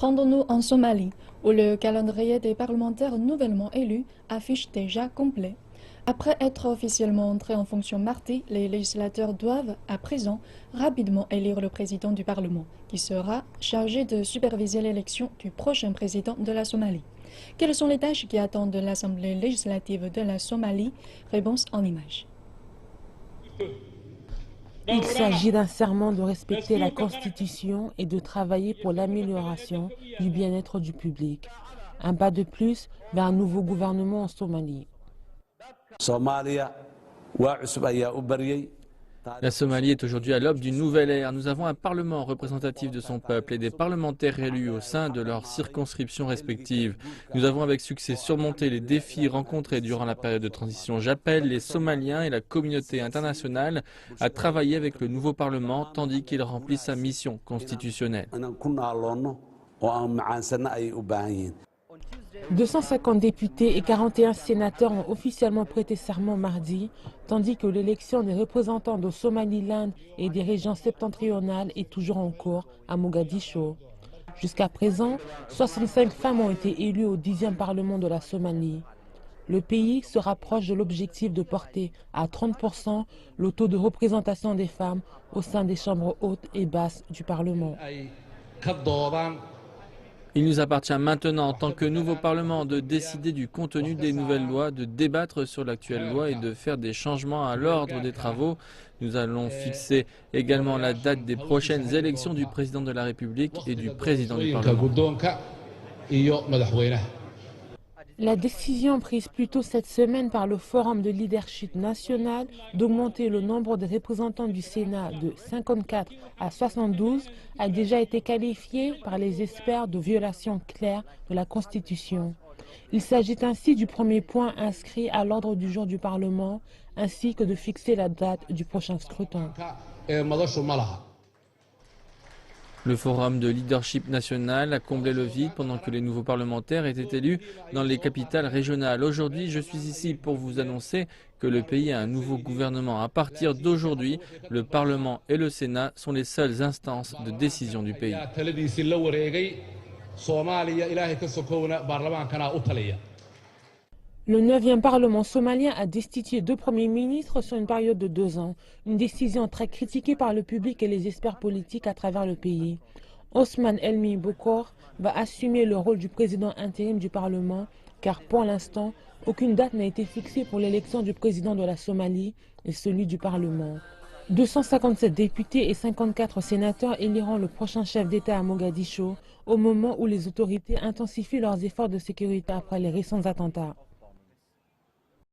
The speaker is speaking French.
Rendons-nous en Somalie, où le calendrier des parlementaires nouvellement élus affiche déjà complet. Après être officiellement entrés en fonction mardi, les législateurs doivent, à présent, rapidement élire le président du Parlement, qui sera chargé de superviser l'élection du prochain président de la Somalie. Quelles sont les tâches qui attendent l'Assemblée législative de la Somalie? Réponse en images. Il s'agit d'un serment de respecter la Constitution et de travailler pour l'amélioration du bien-être du public. Un pas de plus vers un nouveau gouvernement en Somalie. La Somalie est aujourd'hui à l'aube d'une nouvelle ère. Nous avons un parlement représentatif de son peuple et des parlementaires élus au sein de leurs circonscriptions respectives. Nous avons avec succès surmonté les défis rencontrés durant la période de transition. J'appelle les Somaliens et la communauté internationale à travailler avec le nouveau parlement tandis qu'il remplit sa mission constitutionnelle. 250 députés et 41 sénateurs ont officiellement prêté serment mardi, tandis que l'élection des représentants de Somaliland et des régions septentrionales est toujours en cours à Mogadiscio. Jusqu'à présent, 65 femmes ont été élues au 10e Parlement de la Somalie. Le pays se rapproche de l'objectif de porter à 30% le taux de représentation des femmes au sein des chambres hautes et basses du Parlement. Il nous appartient maintenant, en tant que nouveau Parlement, de décider du contenu des nouvelles lois, de débattre sur l'actuelle loi et de faire des changements à l'ordre des travaux. Nous allons fixer également la date des prochaines élections du président de la République et du président du Parlement. La décision prise plus tôt cette semaine par le Forum de leadership national d'augmenter le nombre de représentants du Sénat de 54 à 72 a déjà été qualifiée par les experts de violation claire de la Constitution. Il s'agit ainsi du premier point inscrit à l'ordre du jour du Parlement, ainsi que de fixer la date du prochain scrutin. Le forum de leadership national a comblé le vide pendant que les nouveaux parlementaires étaient élus dans les capitales régionales. Aujourd'hui, je suis ici pour vous annoncer que le pays a un nouveau gouvernement. À partir d'aujourd'hui, le Parlement et le Sénat sont les seules instances de décision du pays. Le 9e Parlement somalien a destitué 2 premiers ministres sur une période de 2 ans, une décision très critiquée par le public et les experts politiques à travers le pays. Osman Elmi Bokor va assumer le rôle du président intérim du Parlement, car pour l'instant, aucune date n'a été fixée pour l'élection du président de la Somalie et celui du Parlement. 257 députés et 54 sénateurs éliront le prochain chef d'État à Mogadiscio, au moment où les autorités intensifient leurs efforts de sécurité après les récents attentats.